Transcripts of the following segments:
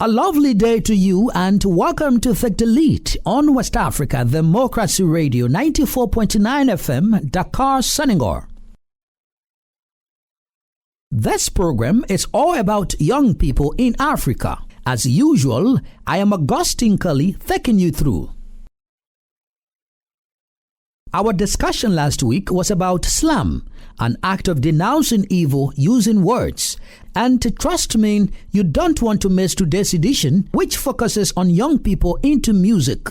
A lovely day to you and welcome to Thick Delete on West Africa Democracy Radio 94.9 FM, Dakar, Senegal. This program is all about young people in Africa. As usual, I am Augustine Cully taking you through. Our discussion last week was about slam, an act of denouncing evil using words. And trust me, you don't want to miss today's edition, which focuses on young people into music.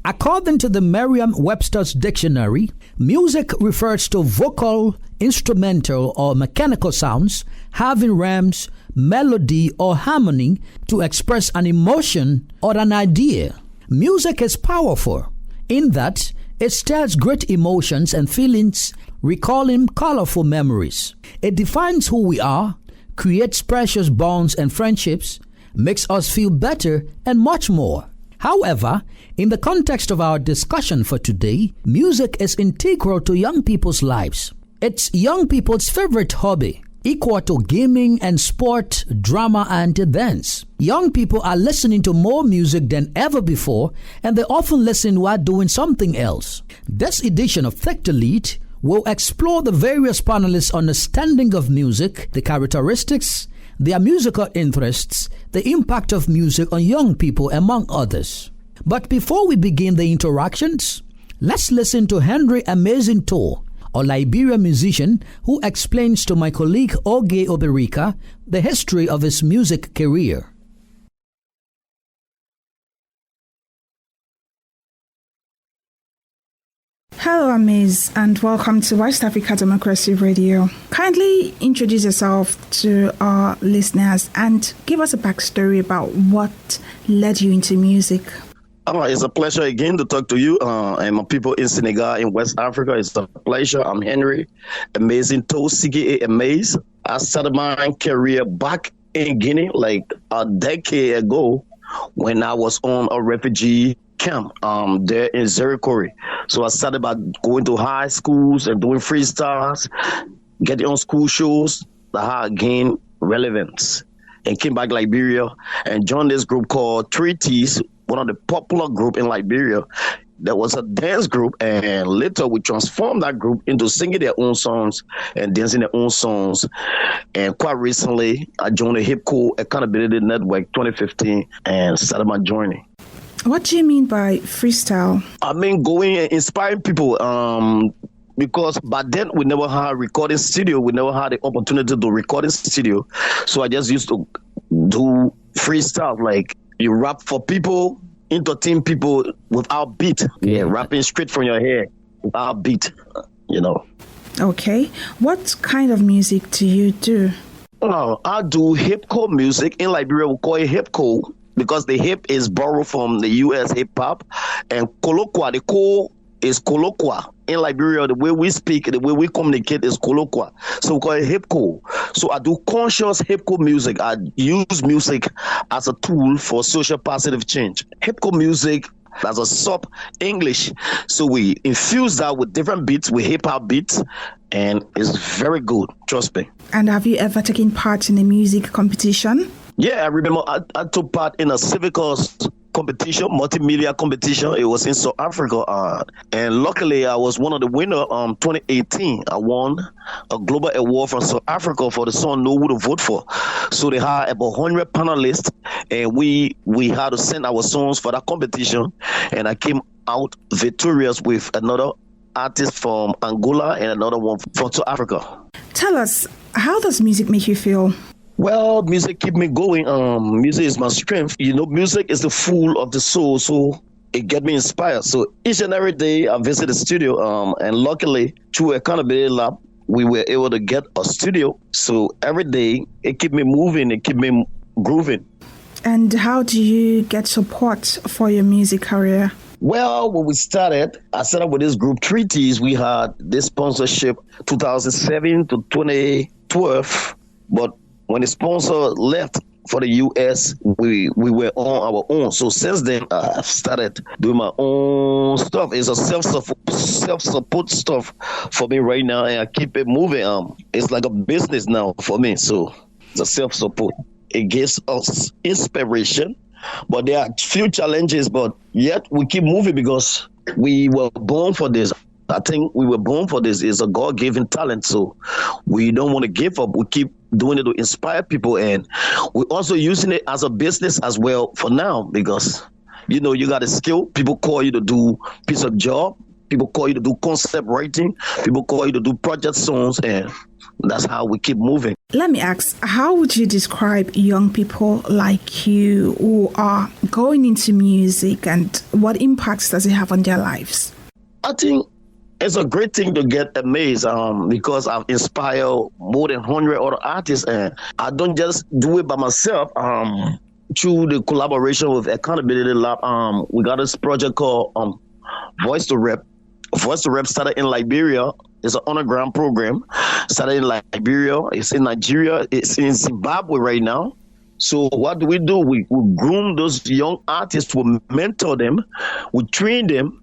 According to the Merriam-Webster's dictionary, music refers to vocal, instrumental, or mechanical sounds having rhymes, melody, or harmony to express an emotion or an idea. Music is powerful in that it stirs great emotions and feelings, recalling colorful memories. It defines who we are, creates precious bonds and friendships, makes us feel better, and much more. However, in the context of our discussion for today, music is integral to young people's lives. It's young people's favorite hobby, equal to gaming and sport, drama, and dance. Young people are listening to more music than ever before, and they often listen while doing something else. This edition of Thick Delete will explore the various panelists' understanding of music, the characteristics, their musical interests, the impact of music on young people, among others. But before we begin the interactions, let's listen to Henry Amazing Tour, a Liberian musician who explains to my colleague Oge Oberika the history of his music career. Hello, Amiz, and welcome to West Africa Democracy Radio. Kindly introduce yourself to our listeners and give us a backstory about what led you into music. It's a pleasure again to talk to you and my people in Senegal, in West Africa. It's a pleasure. I'm Henry Amazing To CKA Amaze. I started my career back in Guinea like a decade ago when I was on a refugee camp there in Zerikori. So I started by going to high schools and doing freestyles, getting on school shows that had gained relevance, and came back to Liberia and joined this group called Treaties, one of the popular group in Liberia. That was a dance group, and later we transformed that group into singing their own songs and dancing their own songs. And quite recently, I joined the Hip Hop Accountability Network 2015 and started my journey. What do you mean by freestyle? I mean going and inspiring people because back then we never had a recording studio. We never had the opportunity to record in studio. So I just used to do freestyle, like you rap for people, entertain people without beat. Yeah, rapping straight from your head without beat, you know. Okay. What kind of music do you do? I do hip-hop music. In Liberia, we call it hip-hop, because the hip is borrowed from the U.S. hip-hop, and colloquia, the co is colloquia. In Liberia, the way we speak, the way we communicate is colloquia. So we call it hip-hop. So I do conscious hip-hop music. I use music as a tool for social positive change. Hip-hop music as a sub-English. So we infuse that with different beats, with hip-hop beats, and it's very good, trust me. And have you ever taken part in a music competition? Yeah, I remember I took part in a civic competition, multimedia competition. It was in South Africa. And luckily, I was one of the winners 2018. I won a global award from South Africa for the song Know Who to Vote For. So they had about 100 panelists, and we had to send our songs for that competition. And I came out victorious with another artist from Angola and another one from South Africa. Tell us, how does music make you feel? Well, music keep me going. Music is my strength. You know, music is the fool of the soul, so it get me inspired. So each and every day I visit the studio, and luckily through Accountability Lab, we were able to get a studio. So every day it keep me moving, it keep me grooving. And how do you get support for your music career? Well, when we started, I started with this group Treaties. We had this sponsorship 2007 to 2012, but when the sponsor left for the U.S., we were on our own. So since then, I've started doing my own stuff. It's a self-support stuff for me right now, and I keep it moving. It's like a business now for me. So the self-support. It gives us inspiration, but there are few challenges, but yet we keep moving because we were born for this. I think we were born for this. It's a God-given talent, so we don't want to give up. We keep doing it to inspire people, and we're also using it as a business as well for now because, you know, you got a skill. People call you to do piece of job. People call you to do concept writing. People call you to do project songs, and that's how we keep moving. Let me ask, how would you describe young people like you who are going into music, and what impacts does it have on their lives? I think it's a great thing to get amazed because I've inspired more than 100 other artists, and I don't just do it by myself. Through the collaboration with Accountability Lab, we got this project called Voice to Rep. Voice to Rep started in Liberia. It's an underground program. Started in Liberia. It's in Nigeria. It's in Zimbabwe right now. So what do? We groom those young artists. We mentor them. We train them.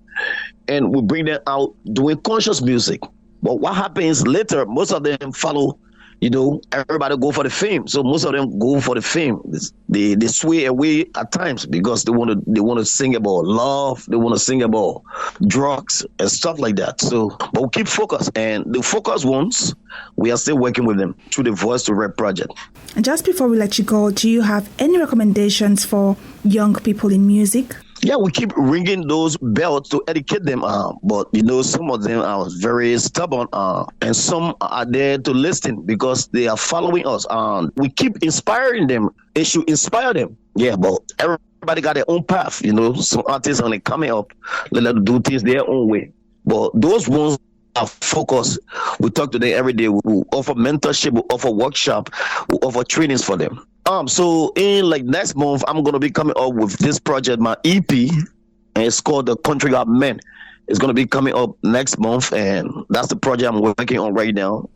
And we bring them out doing conscious music. But what happens later, most of them follow, you know, everybody go for the fame. So most of them go for the fame. They sway away at times because they want to sing about love. They want to sing about drugs and stuff like that. So, but we keep focused, and the focused ones, we are still working with them through the Voice to Rep project. And just before we let you go, do you have any recommendations for young people in music? Yeah, we keep ringing those bells to educate them, but you know, some of them are very stubborn, and some are there to listen because they are following us. We keep inspiring them. It should inspire them. Yeah, but everybody got their own path. You know, some artists when they coming up, they let them do things their own way. But those ones are focused. We talk to them every day. We offer mentorship. We offer workshop. We offer trainings for them. So in like next month, I'm gonna be coming up with this project, my EP, and it's called The Country of Men. It's gonna be coming up next month, and that's the project I'm working on right now.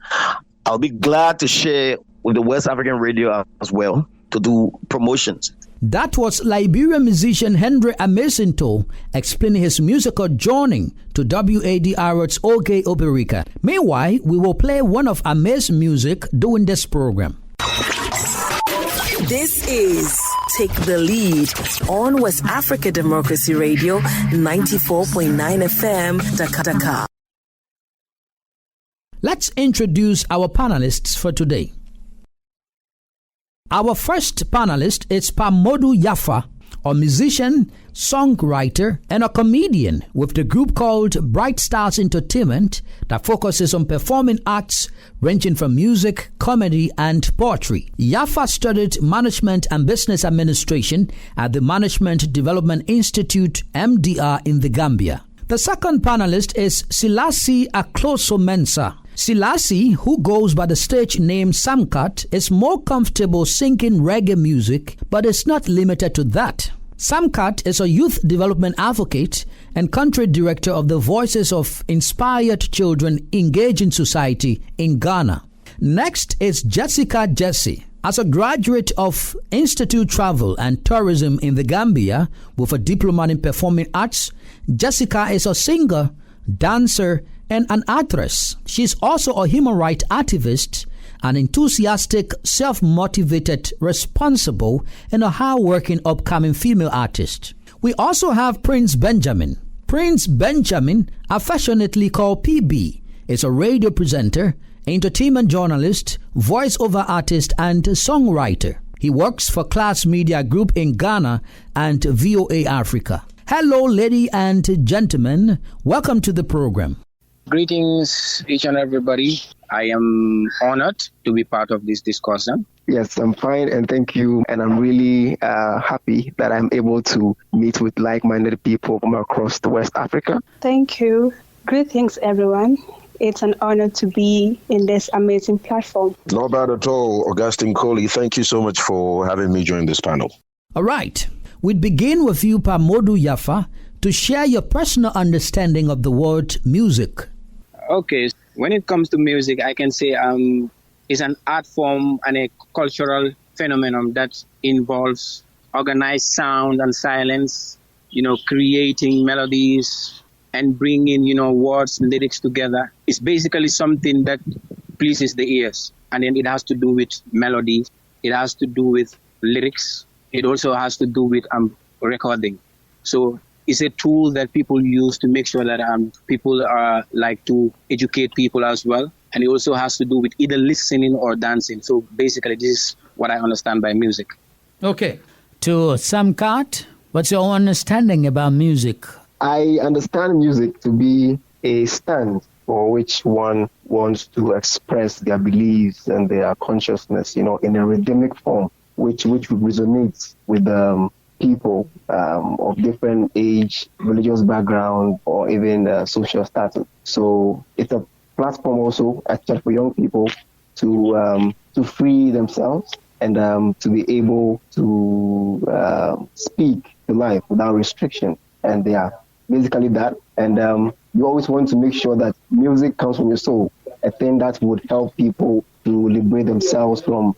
I'll be glad to share with the West African Radio as well to do promotions. That was Liberian musician Henry Amasinto explaining his musical journey to WADR's OK Operica. Meanwhile, we will play one of Ama's music during this program. This is Take the Lead on West Africa Democracy Radio 94.9 FM, Dakar. Let's introduce our panelists for today. Our first panelist is Pamodu Yafa, a musician, songwriter, and a comedian with the group called Bright Stars Entertainment that focuses on performing arts ranging from music, comedy, and poetry. Yafa studied Management and Business Administration at the Management Development Institute, MDR, in the Gambia. The second panelist is Silasi Akloso Mensah. Silasi, who goes by the stage name Samkat, is more comfortable singing reggae music, but is not limited to that. Samkat is a youth development advocate and country director of the Voices of Inspired Children Engaging Society in Ghana. Next is Jessica Jesse. As a graduate of Institute Travel and Tourism in the Gambia with a diploma in performing arts, Jessica is a singer, dancer, and an actress. She's also a human rights activist, an enthusiastic, self-motivated, responsible, and a hard-working upcoming female artist. We also have Prince Benjamin. Prince Benjamin, affectionately called PB, is a radio presenter, entertainment journalist, voice-over artist, and songwriter. He works for Class Media Group in Ghana and VOA Africa. Hello, ladies and gentlemen. Welcome to the program. Greetings, each and everybody. I am honored to be part of this discussion. Yes, I'm fine, and thank you. And I'm really happy that I'm able to meet with like-minded people from across the West Africa. Thank you. Greetings, everyone. It's an honor to be in this amazing platform. Not bad at all, Augustine Coley. Thank you so much for having me join this panel. All right. We'd begin with you, Pamodu Yafa, to share your personal understanding of the word music. Okay, when it comes to music, I can say it's an art form and a cultural phenomenon that involves organized sound and silence, creating melodies and bringing, words and lyrics together. It's basically something that pleases the ears. And then it has to do with melody It has to do with lyrics. It also has to do with recording. So it's a tool that people use to make sure that people are like to educate people as well. And it also has to do with either listening or dancing. So basically, this is what I understand by music. Okay. To Samkat, what's your understanding about music? I understand music to be a stand for which one wants to express their beliefs and their consciousness, in a rhythmic form, which resonates with people of different age, religious background, or even social status. So it's a platform also, actually, for young people to free themselves and to be able to speak to life without restriction. And basically that. And you always want to make sure that music comes from your soul, a thing that would help people to liberate themselves from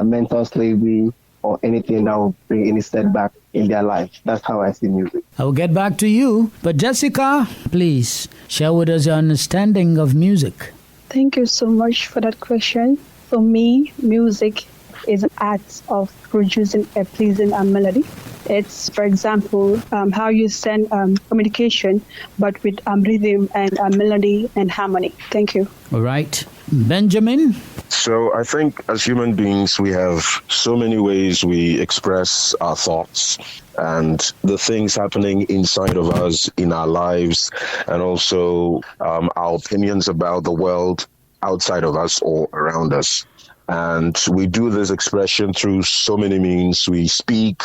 mental slavery or anything that will bring any setback in their life. That's how I see music. I will get back to you. But Jessica, please share with us your understanding of music. Thank you so much for that question. For me, music is an art of producing a pleasing melody. It's, for example, how you send communication, but with rhythm and melody and harmony. Thank you. All right. Benjamin? So I think as human beings, we have so many ways we express our thoughts and the things happening inside of us in our lives, and also our opinions about the world outside of us or around us. And we do this expression through so many means. We speak,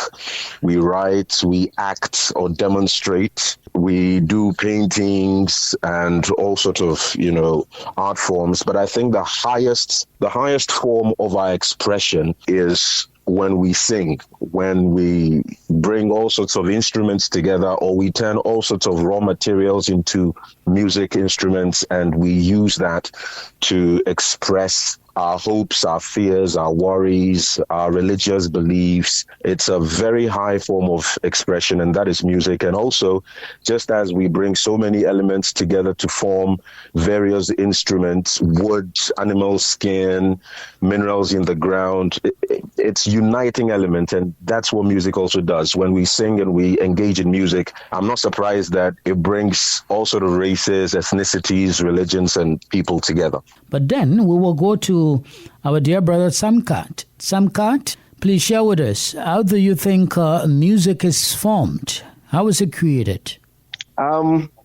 we write, we act or demonstrate. We do paintings and all sorts of, art forms. But I think the highest form of our expression is when we sing, when we bring all sorts of instruments together, or we turn all sorts of raw materials into music instruments, and we use that to express our hopes, our fears, our worries, our religious beliefs. It's a very high form of expression, and that is music. And also, just as we bring so many elements together to form various instruments, wood, animal skin, minerals in the ground, it's uniting element, and that's what music also does. When we sing and we engage in music, I'm not surprised that it brings all sort of races, ethnicities, religions, and people together. But then we will go to our dear brother Samkat. Samkat, please share with us, how do you think music is formed? How is it created?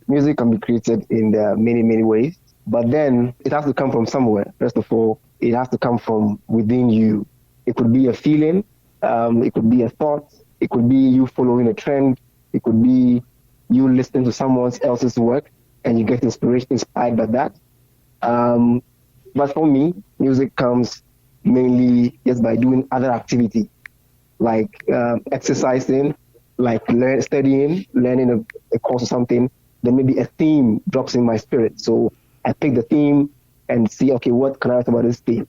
Music can be created in many, many ways, but then it has to come from somewhere. First of all, it has to come from within you. It could be a feeling, it could be a thought, it could be you following a trend, it could be you listening to someone else's work and you get inspired by that. But for me, music comes mainly just by doing other activity, like exercising, like studying, learning a course or something. Then maybe a theme drops in my spirit. So I pick the theme and see, okay, what can I write about this theme?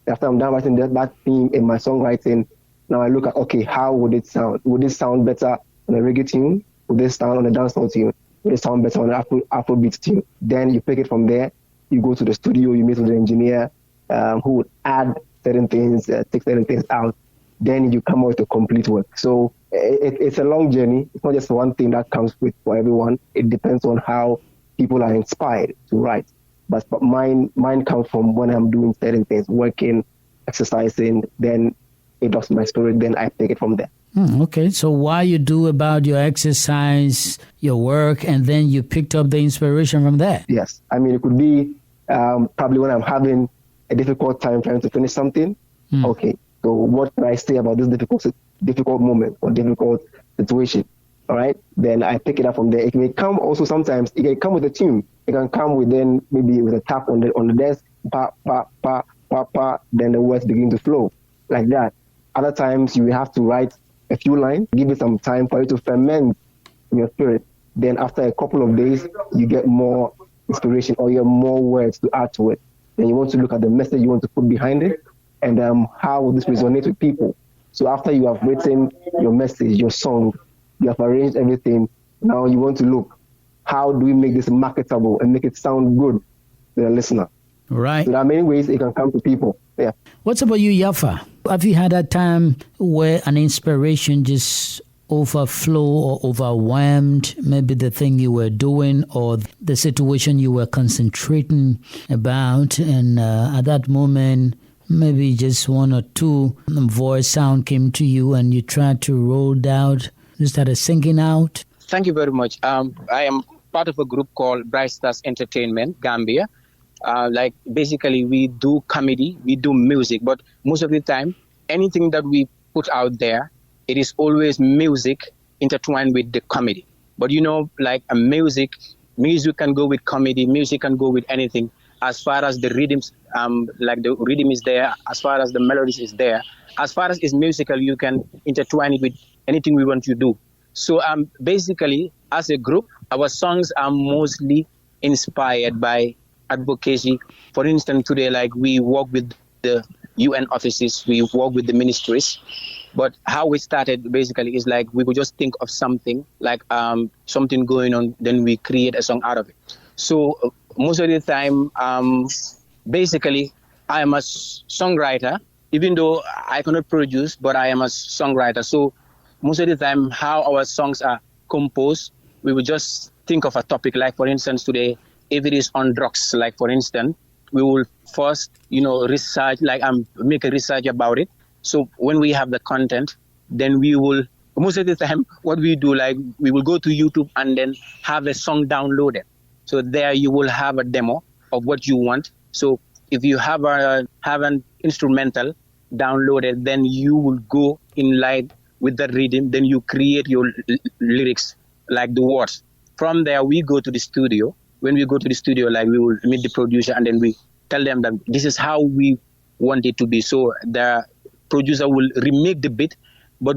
After I'm done writing that theme in my songwriting, now I look at, okay, how would it sound? Would it sound better on a reggae tune? Would it sound on a dancehall tune? Would it sound better on an Afrobeat tune? Then you pick it from there. You go to the studio, you meet with the engineer who would add certain things, take certain things out. Then you come out with a complete work. So it's a long journey. It's not just one thing that comes with for everyone. It depends on how people are inspired to write. But mine comes from when I'm doing certain things, working, exercising, then it drops my spirit, then I take it from there. Okay, so while you do about your exercise, your work, and then you picked up the inspiration from there? Yes. I mean, it could be probably when I'm having a difficult time trying to finish something. Okay, so what can I say about this difficult moment or difficult situation? All right, then I pick it up from there. It may come also sometimes, it can come with a tune. It can come maybe with a tap on the desk, pa, pa, pa, pa, pa, then the words begin to flow like that. Other times you have to write a few lines, give it some time for it to ferment in your spirit. Then after a couple of days, you get more inspiration or you have more words to add to it. Then you want to look at the message you want to put behind it and how will this resonate with people. So after you have written your message, your song, you have arranged everything, now you want to look, how do we make this marketable and make it sound good to the listener? Right. So there are many ways it can come to people. Yeah. What's about you, Yafa? Have you had a time where an inspiration just overflow or overwhelmed maybe the thing you were doing or the situation you were concentrating about, and at that moment maybe just one or two voice sound came to you and you tried to roll out, you started singing out? Thank you very much. I am part of a group called Bright Stars Entertainment, Gambia. Basically we do comedy, we do music, but most of the time, anything that we put out there, it is always music intertwined with the comedy. But like a music can go with comedy, music can go with anything. As far as the rhythms, like the rhythm is there, as far as the melodies is there, as far as it's musical, you can intertwine it with anything we want to do. So basically, as a group, our songs are mostly inspired by advocacy. For instance, today, like we work with the UN offices, we work with the ministries. But how we started basically is like we would just think of something, like something going on, then we create a song out of it. So most of the time, basically, I am a songwriter, even though I cannot produce, but I am a songwriter. So most of the time, how our songs are composed, we would just think of a topic. Like, for instance, today, if it is on drugs, like, for instance, we will first, research, like make a research about it. So when we have the content, then we will, most of the time, what we do, like we will go to YouTube and then have a song downloaded. So there you will have a demo of what you want. So if you have an instrumental downloaded, then you will go in line with the rhythm, then you create your lyrics, like the words. From there, we go to the studio. When we go to the studio, like we will meet the producer and then we tell them that this is how we want it to be. So the producer will remake the beat, but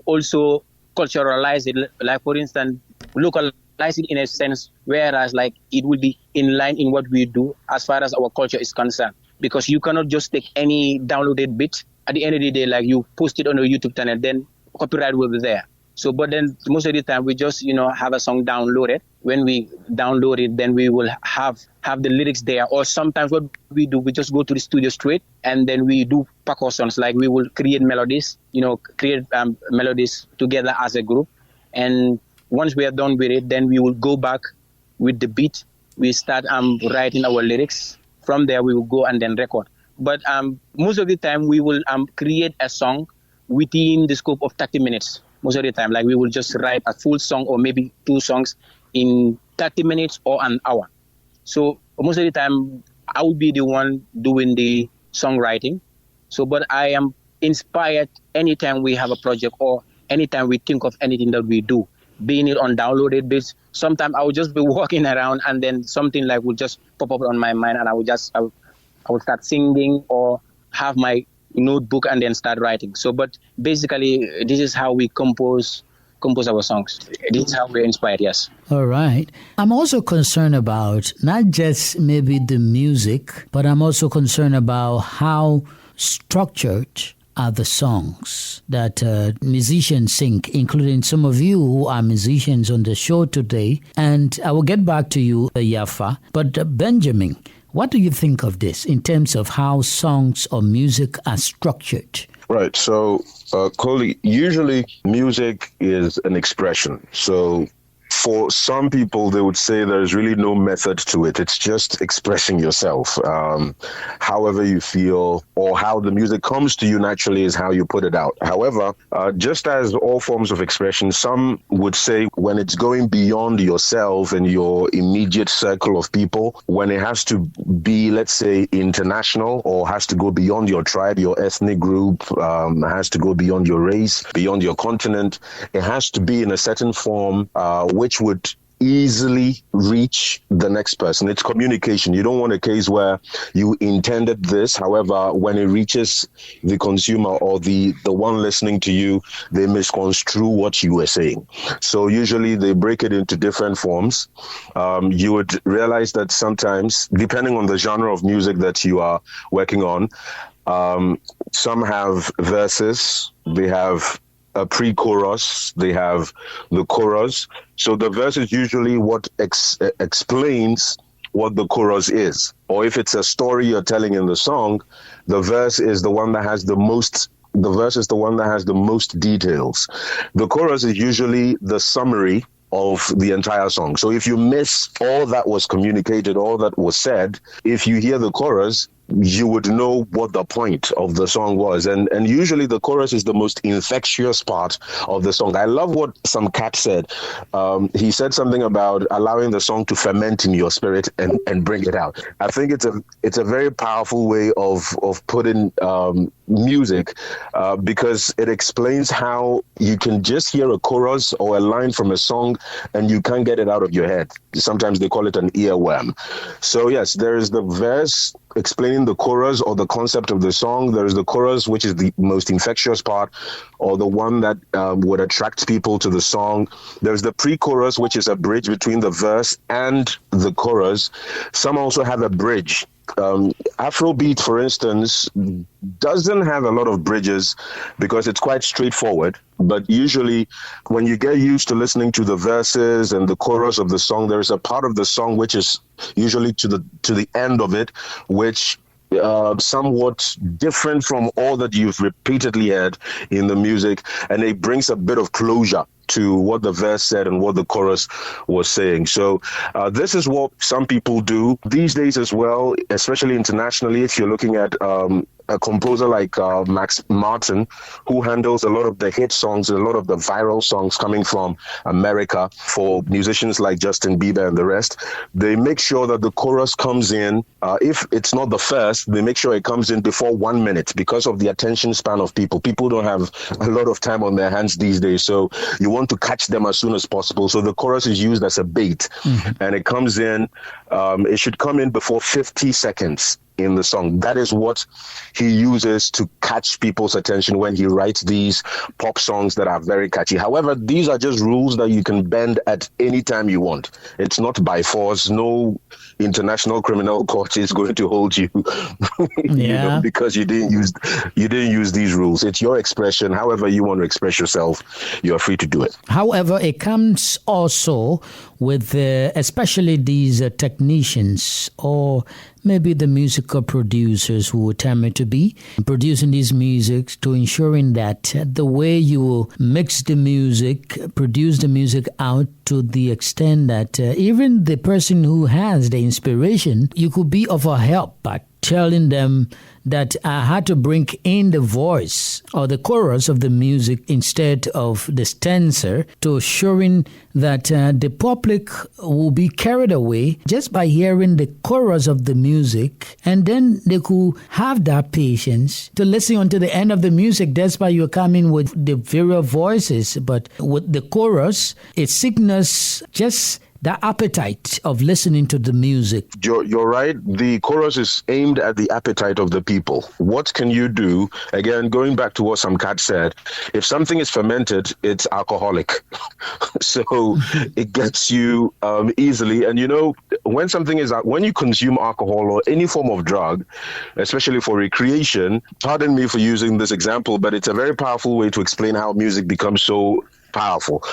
also culturalize it. Like, for instance, localize it in a sense, whereas like it will be in line in what we do as far as our culture is concerned. Because you cannot just take any downloaded beat. At the end of the day, like you post it on your YouTube channel, then copyright will be there. So, but then most of the time we just, have a song downloaded. When we download it, then we will have the lyrics there. Or sometimes what we do, we just go to the studio straight and then we do percussions. Like we will create melodies, melodies together as a group. And once we are done with it, then we will go back with the beat. We start writing our lyrics. From there, we will go and then record. But most of the time, we will create a song within the scope of 30 minutes. Most of the time, like we will just write a full song or maybe two songs in 30 minutes or an hour. So most of the time, I will be the one doing the songwriting. So, but I am inspired anytime we have a project or anytime we think of anything that we do, being it on downloaded bits. Sometimes I will just be walking around and then something like will just pop up on my mind and I will start singing or have my notebook and then start writing. So, but basically, this is how we compose our songs. This is how we're inspired, yes. All right. I'm also concerned about not just maybe the music, but I'm also concerned about how structured are the songs that musicians sing, including some of you who are musicians on the show today. And I will get back to you, Yafa. But Benjamin, what do you think of this in terms of how songs or music are structured? Right. So, Coley, usually music is an expression. So for some people, they would say there's really no method to it. It's just expressing yourself. However you feel or how the music comes to you naturally is how you put it out. However, just as all forms of expression, some would say when it's going beyond yourself and your immediate circle of people, when it has to be, let's say, international or has to go beyond your tribe, your ethnic group, has to go beyond your race, beyond your continent, it has to be in a certain form, which would easily reach the next person. It's communication. You don't want a case where you intended this. However, when it reaches the consumer or the one listening to you, they misconstrue what you were saying. So usually they break it into different forms. You would realize that sometimes, depending on the genre of music that you are working on, some have verses, they have a pre-chorus, they have the chorus. So the verse is usually what explains what the chorus is. Or if it's a story you're telling in the song, the verse is the one that has the most details. The chorus is usually the summary of the entire song. So if you miss all that was communicated, all that was said, if you hear the chorus, you would know what the point of the song was. And usually the chorus is the most infectious part of the song. I love what some cat said. He said something about allowing the song to ferment in your spirit and bring it out. I think it's a very powerful way of putting music because it explains how you can just hear a chorus or a line from a song and you can't get it out of your head. Sometimes they call it an earworm. So yes, there is the verse explaining the chorus or the concept of the song. There is the chorus, which is the most infectious part or the one that would attract people to the song. There's the pre-chorus, which is a bridge between the verse and the chorus. Some also have a bridge. Afrobeat, for instance, doesn't have a lot of bridges because it's quite straightforward. But usually when you get used to listening to the verses and the chorus of the song, there's a part of the song which is usually to the end of it, which somewhat different from all that you've repeatedly heard in the music, and it brings a bit of closure to what the verse said and what the chorus was saying. So this is what some people do these days as well, especially internationally. If you're looking at a composer like Max Martin, who handles a lot of the hit songs and a lot of the viral songs coming from America for musicians like Justin Bieber and the rest, they make sure that the chorus comes in. If it's not the first, they make sure it comes in before 1 minute because of the attention span of people. People don't have a lot of time on their hands these days, so you want to catch them as soon as possible. So the chorus is used as a bait, and it comes in, it should come in before 50 seconds in the song. That is what he uses to catch people's attention when he writes these pop songs that are very catchy. However, these are just rules that you can bend at any time you want. It's not by force. No international criminal court is going to hold you, because you didn't use these rules. It's your expression. However you want to express yourself, you are free to do it. However, it comes also with especially these technicians or maybe the musical producers who would tell me to be producing these music, to ensuring that the way you mix the music, produce the music out to the extent that even the person who has the inspiration, you could be of a help by telling them that I had to bring in the voice or the chorus of the music instead of the stanza, to showing that the public will be carried away just by hearing the chorus of the music, and then they could have that patience to listen until the end of the music. That's why you're coming with the various voices, but with the chorus, it signals just the appetite of listening to the music. You're right. The chorus is aimed at the appetite of the people. What can you do? Again, going back to what some cat said, if something is fermented, it's alcoholic. So it gets you easily. And when you consume alcohol or any form of drug, especially for recreation, pardon me for using this example, but it's a very powerful way to explain how music becomes so powerful.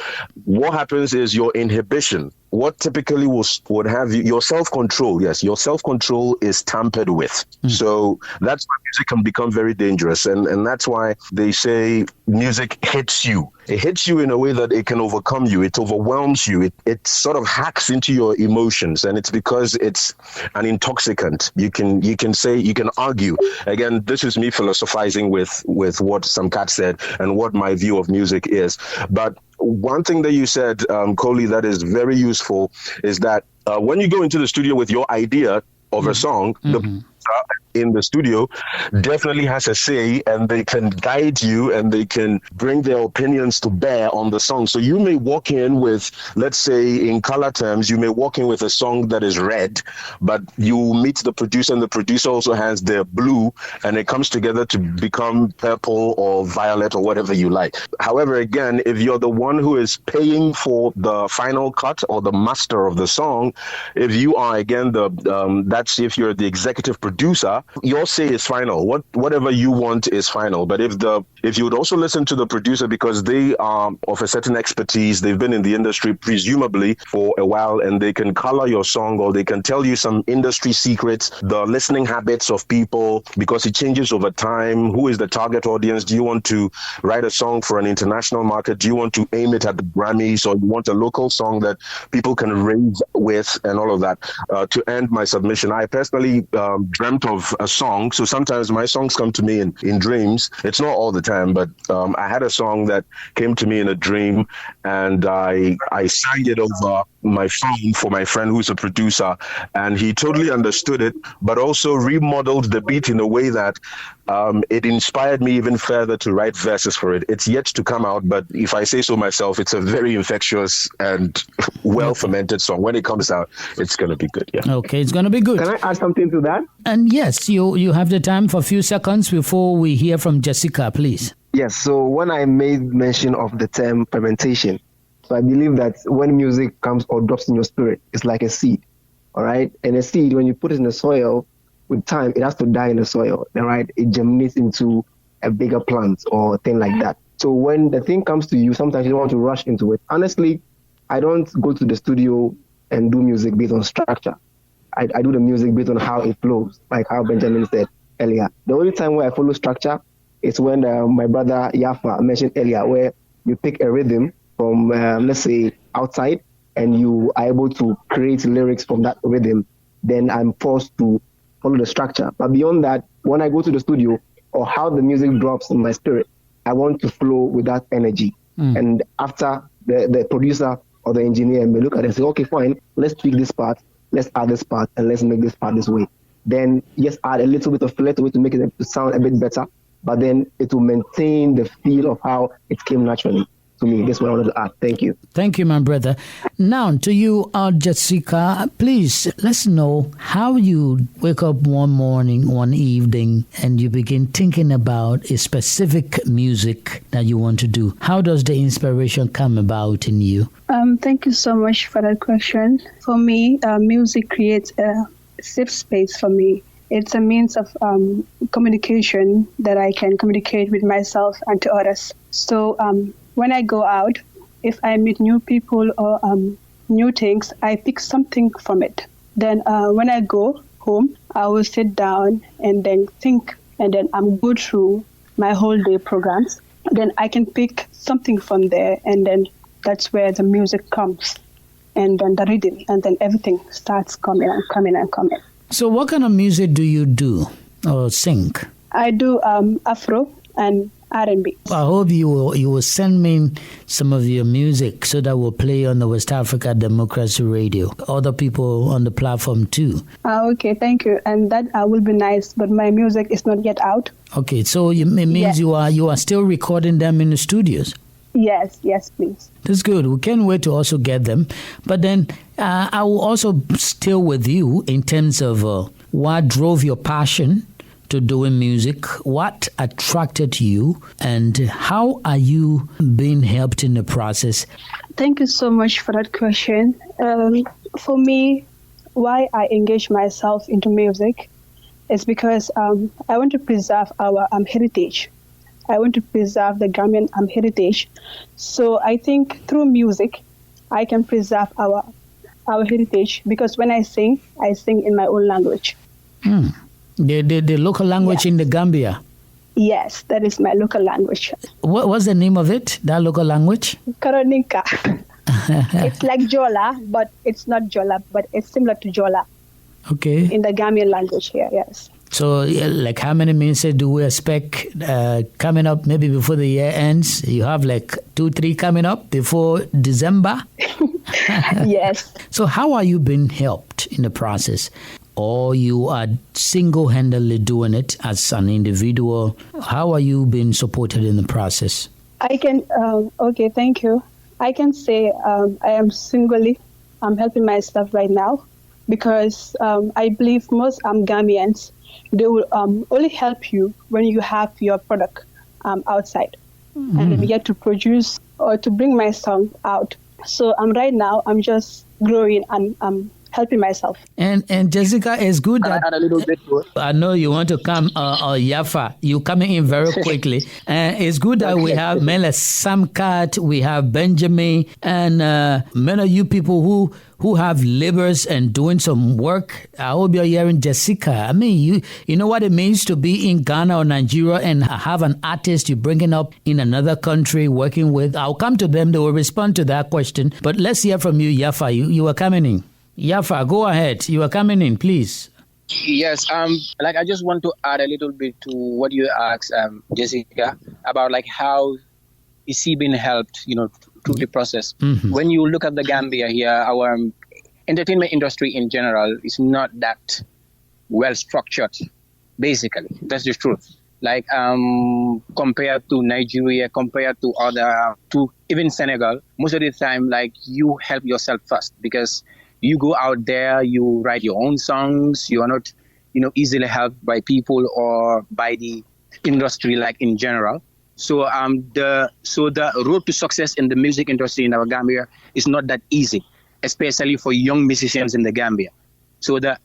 What happens is your inhibition, what typically would have you, your self-control, your self-control is tampered with. So that's why music can become very dangerous. And that's why they say music hits you. It hits you in a way that it can overcome you. It overwhelms you. It sort of hacks into your emotions. And it's because it's an intoxicant. You can argue. Again, this is me philosophizing with what some cat said and what my view of music is. But one thing that you said, Coley, that is very useful is that when you go into the studio with your idea of a song, the in the studio definitely has a say, and they can guide you and they can bring their opinions to bear on the song. So you may walk in with, let's say in color terms, you may walk in with a song that is red, but you meet the producer and the producer also has the blue, and it comes together to become purple or violet or whatever you like. However, again, if you're the one who is paying for the final cut or the master of the song, if you are, again, that's if you're the executive producer, your say is final. Whatever you want is final. But if you would also listen to the producer, because they are of a certain expertise, they've been in the industry presumably for a while, and they can color your song, or they can tell you some industry secrets, the listening habits of people, because it changes over time. Who is the target audience? Do you want to write a song for an international market? Do you want to aim it at the Grammys, or you want a local song that people can rave with, and all of that? To end my submission, I personally dreamt of a song. So sometimes my songs come to me in dreams. It's not all the time, but I had a song that came to me in a dream, and I sang it over my phone for my friend who's a producer, and he totally understood it, but also remodeled the beat in a way that it inspired me even further to write verses for it. It's yet to come out, but if I say so myself, it's a very infectious and well-fermented song. When it comes out, it's going to be good. Yeah. Okay, it's going to be good. Can I add something to that? And yes, you have the time for a few seconds before we hear from Jessica, please. Yes, so when I made mention of the term fermentation, so I believe that when music comes or drops in your spirit, it's like a seed, all right? And a seed, when you put it in the soil, with time, it has to die in the soil, all right? It germinates into a bigger plant or a thing like that. So when the thing comes to you, sometimes you don't want to rush into it. Honestly, I don't go to the studio and do music based on structure. I do the music based on how it flows, like how Benjamin said earlier. The only time where I follow structure is when my brother Yafa mentioned earlier, where you pick a rhythm from, let's say, outside, and you are able to create lyrics from that rhythm, then I'm forced to follow the structure. But beyond that, when I go to the studio, or how the music drops in my spirit, I want to flow with that energy. And after the producer or the engineer may look at it and say, okay, fine, let's tweak this part, let's add this part, and let's make this part this way. Then, yes, add a little bit of flair to it to make it sound a bit better, but then it will maintain the feel of how it came naturally. To me, that's what I wanted to add. Thank you. Thank you, my brother. Now, to you, Jessica, please let's know how you wake up one morning, one evening, and you begin thinking about a specific music that you want to do. How does the inspiration come about in you? Thank you so much for that question. For me, music creates a safe space for me. It's a means of communication that I can communicate with myself and to others. So when I go out, if I meet new people or new things, I pick something from it. Then when I go home, I will sit down and then think, and then I'm go through my whole day programs. Then I can pick something from there, and then that's where the music comes, and then the rhythm, and then everything starts coming and coming and coming. So what kind of music do you do or sing? I do Afro and R&B. I hope you will send me some of your music so that we'll play on the West Africa Democracy Radio. Other people on the platform too. Okay, thank you. And that will be nice, but my music is not yet out. Okay, so it means you are still recording them in the studios? Yes, please. That's good. We can't wait to also get them. But then I will also still with you in terms of what drove your passion to doing music, what attracted you, and how are you being helped in the process? Thank you so much for that question. For me, why I engage myself into music is because I want to preserve our heritage. I want to preserve the Gambian heritage. So I think through music, I can preserve our heritage, because when I sing in my own language. The local language in the Gambia? Yes, that is my local language. What's the name of it, that local language? Koroninka. It's like Jola, but it's not Jola, but it's similar to Jola. Okay. In the Gambian language here, yes. So, like, how many minutes do we expect coming up maybe before the year ends? You have like 2-3 coming up before December? Yes. So how are you being helped in the process? Or you are single-handedly doing it as an individual? How are you being supported in the process? I can, okay, thank you. I can say I am singly, I'm helping myself right now, because I believe most Gambians, they will only help you when you have your product outside. And then you get to produce or to bring my song out. So right now, I'm just growing and helping myself. And Jessica, it's good Can that I add a little bit to it? I know you want to come, Yafa. You coming in very quickly, and it's good that we have Mele Samkat, we have Benjamin, and many of you people who have labors and doing some work. I hope you're hearing Jessica. I mean, you know what it means to be in Ghana or Nigeria and have an artist you're bringing up in another country working with. I'll come to them. They will respond to that question. But let's hear from you, Yafa. You were coming in. Yafa, go ahead. You are coming in, please. Yes, like I just want to add a little bit to what you asked, Jessica, about like how is he being helped, through the process. Mm-hmm. When you look at the Gambia here, our entertainment industry in general is not that well structured. Basically, that's the truth. Like compared to Nigeria, compared to even Senegal, most of the time, like you help yourself first because you go out there, you write your own songs. You are not, easily helped by people or by the industry, like in general. So the road to success in the music industry in our Gambia is not that easy, especially for young musicians in the Gambia. So the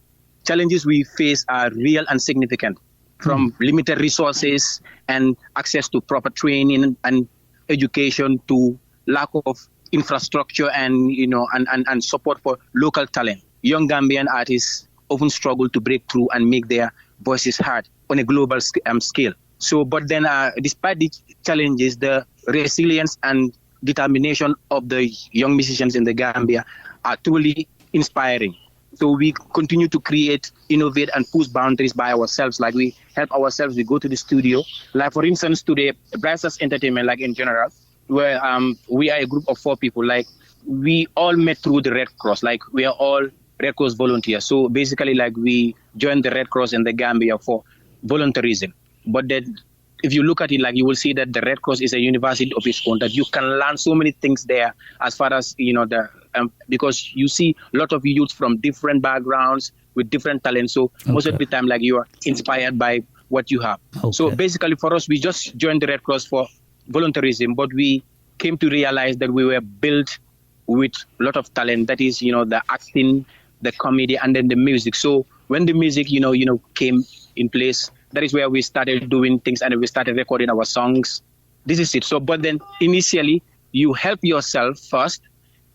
challenges we face are real and significant, from limited resources and access to proper training and education to lack of infrastructure and and support for local talent. Young Gambian artists often struggle to break through and make their voices heard on a global scale. So, but then despite the challenges, the resilience and determination of the young musicians in the Gambia are truly inspiring. So we continue to create, innovate, and push boundaries by ourselves. Like we help ourselves, we go to the studio. Like for instance, today, Brightest Entertainment, like in general, where we are a group of 4 people. Like we all met through the Red Cross. Like we are all Red Cross volunteers. So basically, like we joined the Red Cross in the Gambia for volunteerism. But then if you look at it, like you will see that the Red Cross is a university of its own, that you can learn so many things there as far as, because you see a lot of youth from different backgrounds with different talents. So most of the time, like you are inspired by what you have. Okay. So basically for us, we just joined the Red Cross for volunteerism, but we came to realize that we were built with a lot of talent. That is, the acting, the comedy, and then the music. So when the music, came in place, that is where we started doing things and we started recording our songs. This is it. So, but then initially you help yourself first,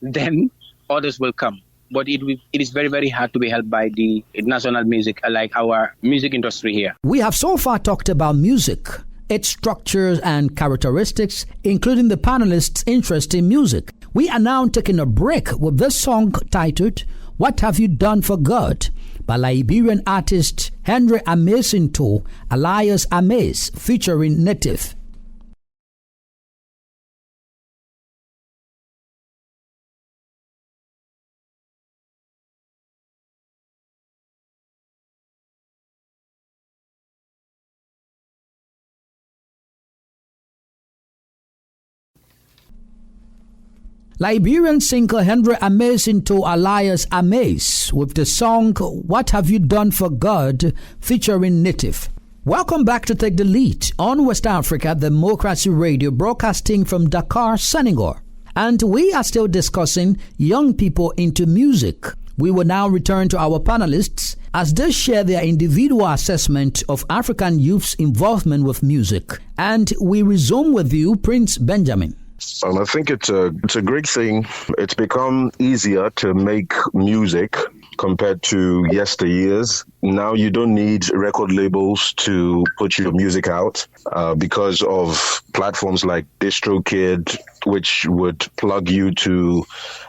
then others will come. But it is very, very hard to be helped by the national music, like our music industry here. We have so far talked about music, its structures and characteristics, including the panelists' interest in music. We are now taking a break with this song titled, What Have You Done for God? By Liberian artist Henry Amasinto, alias Amaze, featuring Native. Liberian singer Henry Amasinto, alias Amaze, with the song What Have You Done for God, featuring Native. Welcome back to Take the Lead on West Africa Democracy Radio, broadcasting from Dakar, Senegal. And we are still discussing young people into music. We will now return to our panelists as they share their individual assessment of African youth's involvement with music. And we resume with you, Prince Benjamin. I think it's a great thing. It's become easier to make music compared to yesteryears. Now you don't need record labels to put your music out because of platforms like DistroKid, which would plug you to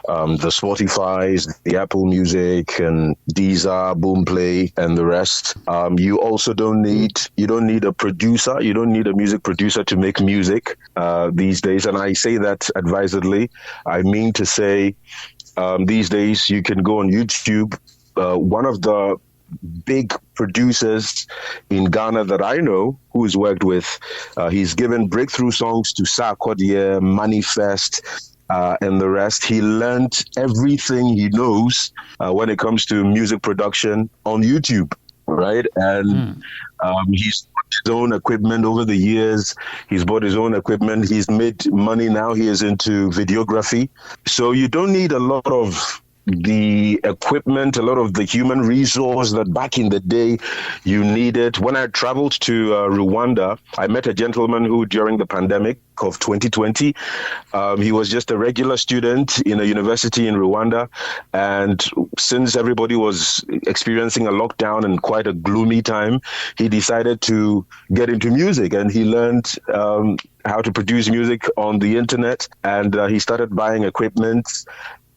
the Spotify's, the Apple Music, and Deezer, Boomplay, and the rest. You also don't need a producer. You don't need a music producer to make music these days. And I say that advisedly. I mean to say these days you can go on YouTube. One of the big producers in Ghana that I know who has worked with, he's given breakthrough songs to Sarkodie, Manifest, and the rest. He learned everything he knows when it comes to music production on YouTube, right? And he's bought his own equipment over the years. He's bought his own equipment. He's made money now. He is into videography. So you don't need a lot of the equipment, a lot of the human resource that back in the day you needed. When I traveled to Rwanda, I met a gentleman who, during the pandemic of 2020, he was just a regular student in a university in Rwanda. And since everybody was experiencing a lockdown and quite a gloomy time, he decided to get into music, and he learned how to produce music on the internet, and he started buying equipment.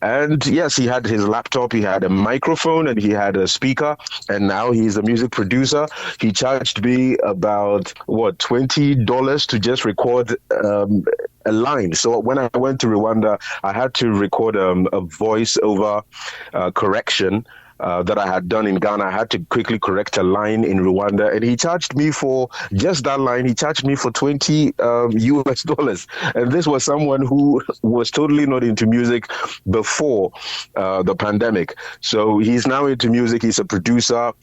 And yes, he had his laptop, he had a microphone, and he had a speaker, and now he's a music producer. He charged me about, $20 to just record a line. So when I went to Rwanda, I had to record a voice-over correction that I had done in Ghana. I had to quickly correct a line in Rwanda, and he charged me for just that line. He charged me for $20 US. And this was someone who was totally not into music before the pandemic. So he's now into music. He's a producer.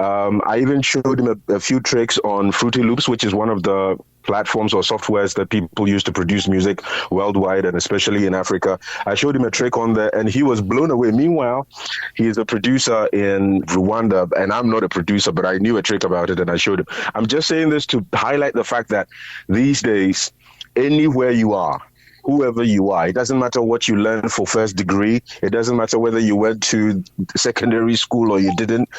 I even showed him a few tricks on Fruity Loops, which is one of the platforms or softwares that people use to produce music worldwide, and especially in Africa. I showed him a trick on there, and he was blown away. Meanwhile, he is a producer in Rwanda, and I'm not a producer, but I knew a trick about it, and I showed him. I'm just saying this to highlight the fact that these days, anywhere you are, whoever you are, it doesn't matter what you learned for first degree. It doesn't matter whether you went to secondary school or you didn't.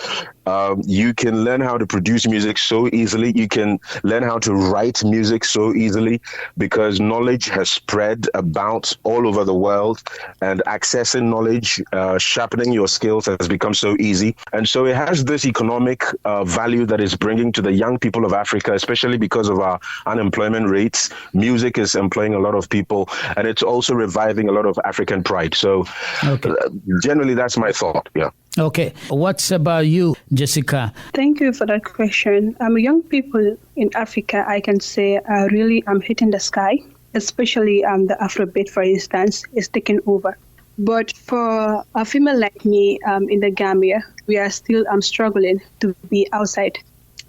You can learn how to produce music so easily. You can learn how to write music so easily, because knowledge has spread about all over the world, and accessing knowledge, sharpening your skills has become so easy. And so it has this economic value that is bringing to the young people of Africa, especially because of our unemployment rates. Music is employing a lot of people, and it's also reviving a lot of African pride. So generally, that's my thought. Yeah. Okay. What's about you, Jessica? Thank you for that question. Young people in Africa, I can say, are really hitting the sky, especially the Afrobeat, for instance, is taking over. But for a female like me in the Gambia, we are still struggling to be outside.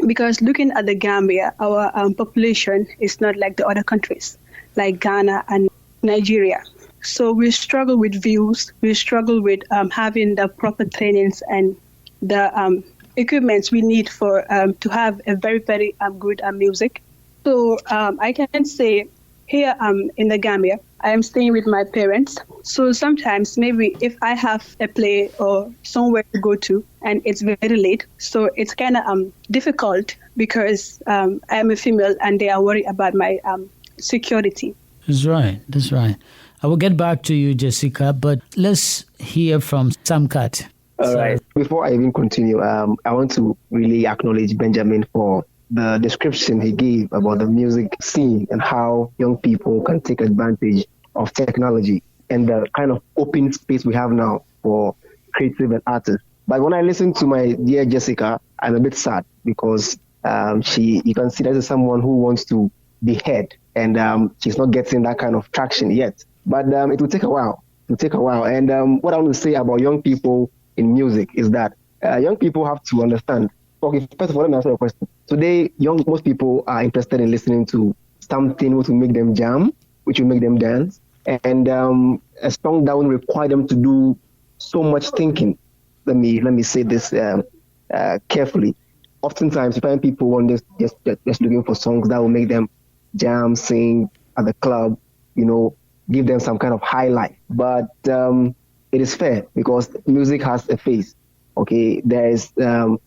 Because looking at the Gambia, our population is not like the other countries, like Ghana and Nigeria. So we struggle with views, we struggle with having the proper trainings and the equipments we need for to have a very, very good music. So I can say here in the Gambia, I am staying with my parents. So sometimes maybe if I have a play or somewhere to go to and it's very late, so it's kind of difficult because I am a female and they are worried about my security. That's right. I will get back to you, Jessica, but let's hear from Samkat. All right. Before I even continue, I want to really acknowledge Benjamin for the description he gave about the music scene and how young people can take advantage of technology and the kind of open space we have now for creative and artists. But when I listen to my dear Jessica, I'm a bit sad because you can see that as someone who wants to be heard, and she's not getting that kind of traction yet. But it will take a while. And what I want to say about young people in music is that young people have to understand. Okay, first of all, let me answer your question. Today, most people are interested in listening to something which will make them jam, which will make them dance. And a song that will require them to do so much thinking. Let me say this carefully. Oftentimes, you find people just looking for songs that will make them jam, sing at the club, give them some kind of highlight. But it is fair because music has a face. Okay, there is a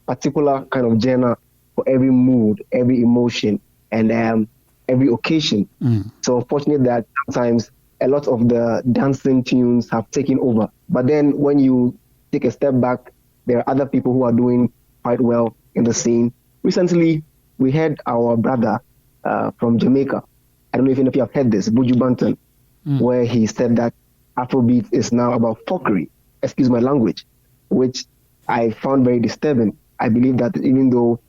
particular kind of genre for every mood, every emotion, and every occasion. So unfortunately that sometimes a lot of the dancing tunes have taken over. But then when you take a step back, there are other people who are doing quite well in the scene. Recently, we had our brother from Jamaica. I don't know if any of you have heard this, Buju Banton, where he said that Afrobeat is now about fuckery, excuse my language, which I found very disturbing. I believe that even though,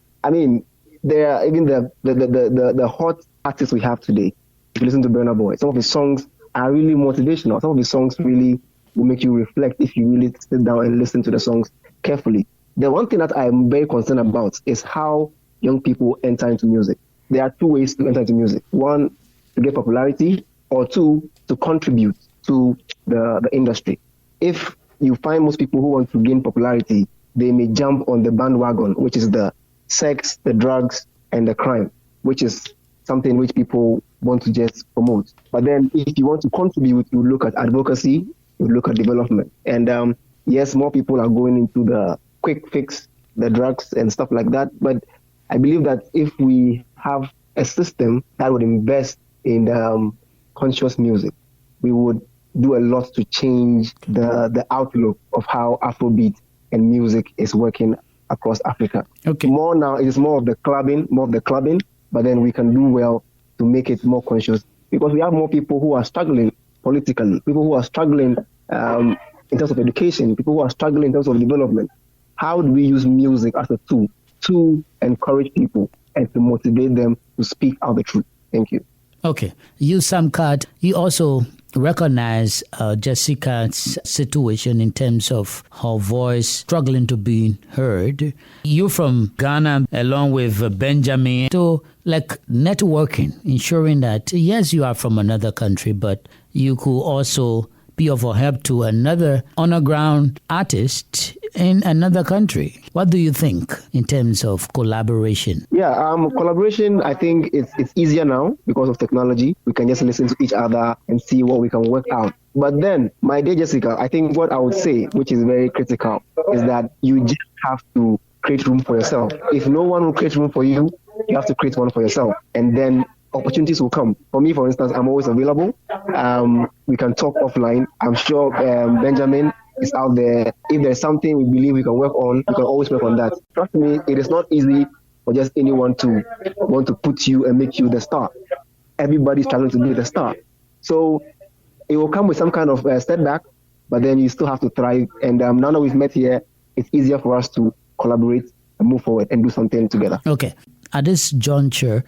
there are even the hot artists we have today, if you listen to Burna Boy, some of his songs are really motivational. Some of his songs really will make you reflect if you really sit down and listen to the songs carefully. The one thing that I'm very concerned about is how young people enter into music. There are two ways to enter into music. One, to get popularity, or two, to contribute to the industry. If you find most people who want to gain popularity, they may jump on the bandwagon, which is the sex, the drugs, and the crime, which is something which people want to just promote. But then if you want to contribute, you look at advocacy, you look at development. And yes, more people are going into the quick fix, the drugs and stuff like that. But I believe that if we have a system that would invest in conscious music, we would do a lot to change the outlook of how Afrobeat and music is working across Africa. Okay. More now, it is more of the clubbing, but then we can do well to make it more conscious, because we have more people who are struggling politically, people who are struggling in terms of education, people who are struggling in terms of development. How do we use music as a tool to encourage people and to motivate them to speak out the truth? Thank you. Okay. You, Samkat, you also recognize Jessica's situation in terms of her voice struggling to be heard. You're from Ghana along with Benjamin. So, like networking, ensuring that, yes, you are from another country, but you could also be of help to another underground artist in another country. What do you think in terms of collaboration? Yeah, collaboration, I think it's easier now because of technology. We can just listen to each other and see what we can work out. But then, my dear Jessica, I think what I would say, which is very critical, is that you just have to create room for yourself. If no one will create room for you, you have to create one for yourself. And then opportunities will come. For me, for instance, I'm always available. We can talk offline. I'm sure Benjamin is out there. If there's something we believe we can work on, we can always work on that. Trust me, it is not easy for just anyone to want to put you and make you the star. Everybody's trying to be the star. So it will come with some kind of setback, but then you still have to thrive. And now that we've met here, it's easier for us to collaborate and move forward and do something together. Okay. At this juncture,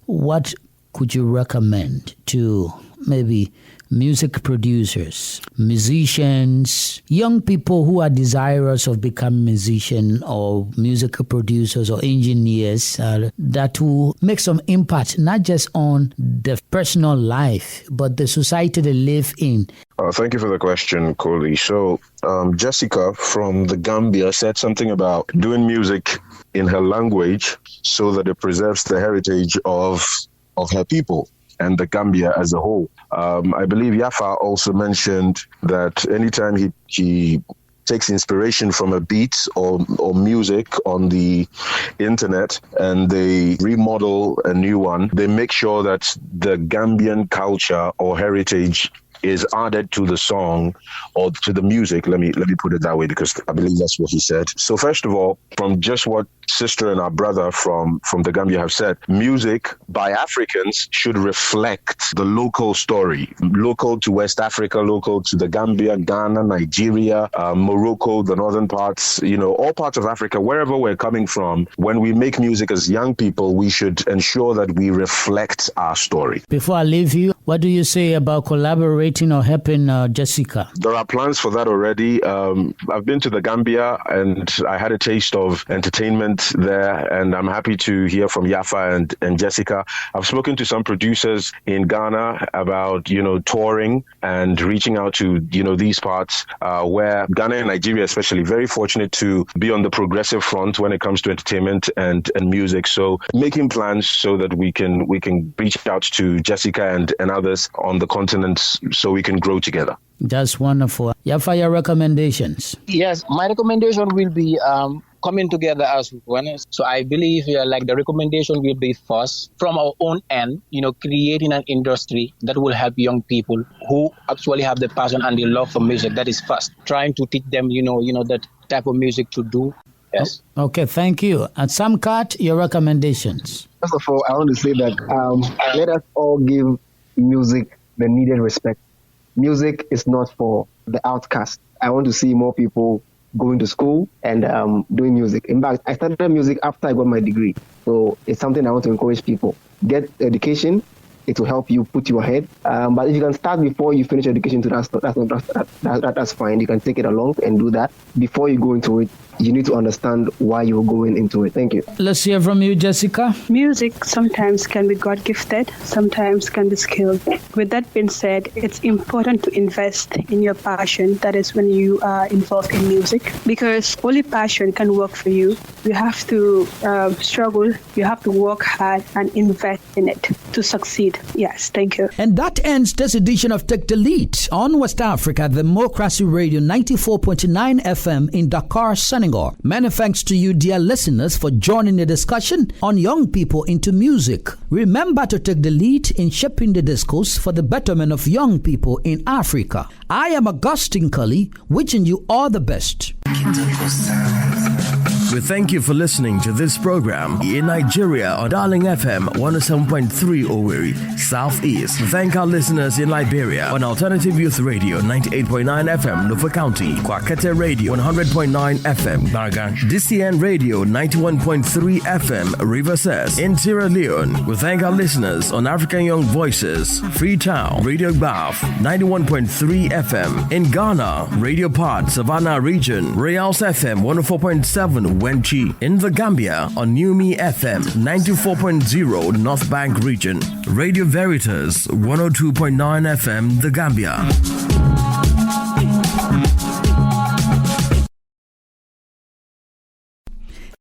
what could you recommend to maybe music producers, musicians, young people who are desirous of becoming musicians or music producers or engineers that will make some impact, not just on their personal life, but the society they live in? Thank you for the question, Coley. So Jessica from the Gambia said something about doing music in her language so that it preserves the heritage of her people and the Gambia as a whole. I believe Yafa also mentioned that anytime he takes inspiration from a beat or music on the internet and they remodel a new one, they make sure that the Gambian culture or heritage is added to the song or to the music. Let me put it that way, because I believe that's what he said. So first of all, from just what sister and our brother from the Gambia have said, music by Africans should reflect the local story, local to West Africa, local to the Gambia, Ghana, Nigeria, Morocco, the northern parts, all parts of Africa, wherever we're coming from. When we make music as young people, we should ensure that we reflect our story. Before I leave you, what do you say about collaborating or helping Jessica? There are plans for that already. I've been to the Gambia and I had a taste of entertainment there, and I'm happy to hear from Yafa and Jessica. I've spoken to some producers in Ghana about, touring and reaching out to, these parts where Ghana and Nigeria especially very fortunate to be on the progressive front when it comes to entertainment and music. So making plans so that we can reach out to Jessica and others on the continent so we can grow together. That's wonderful. Yafa, your recommendations? Yes, my recommendation will be coming together as one. So I believe the recommendation will be first from our own end, creating an industry that will help young people who actually have the passion and the love for music. That is first. Trying to teach them, that type of music to do. Yes. Okay, thank you. And Samkat, your recommendations? First of all, I want to say that let us all give music the needed respect. Music is not for the outcast. I want to see more people going to school and doing music. In fact, I started music after I got my degree. So it's something I want to encourage people. Get education, It will help you put you ahead. But if you can start before you finish education, that's fine. You can take it along and do that. Before you go into it, you need to understand why you're going into it. Thank you. Let's hear from you, Jessica. Music sometimes can be God-gifted, sometimes can be skilled. With that being said, it's important to invest in your passion. That is when you are involved in music, because only passion can work for you. You have to struggle, you have to work hard and invest in it to succeed. Yes, thank you. And that ends this edition of Take the Lead on West Africa Democracy Radio 94.9 FM in Dakar, Senegal. Many thanks to you, dear listeners, for joining the discussion on young people into music. Remember to take the lead in shaping the discourse for the betterment of young people in Africa. I am Augustine Cully, wishing you all the best. We thank you for listening to this program in Nigeria on Darling FM 107.3 Owerri, Southeast. We thank our listeners in Liberia on Alternative Youth Radio 98.9 FM, Nufa County, Kwakete Radio 100.9 FM, Barga, DCN Radio 91.3 FM, Riversest. In Sierra Leone, we thank our listeners on African Young Voices, Freetown, Radio Bath 91.3 FM. In Ghana, Radio Pod, Savannah Region, Reals FM 104.7 Wenchi. In the Gambia on Numi FM 94.0 North Bank Region, Radio Veritas 102.9 FM The Gambia.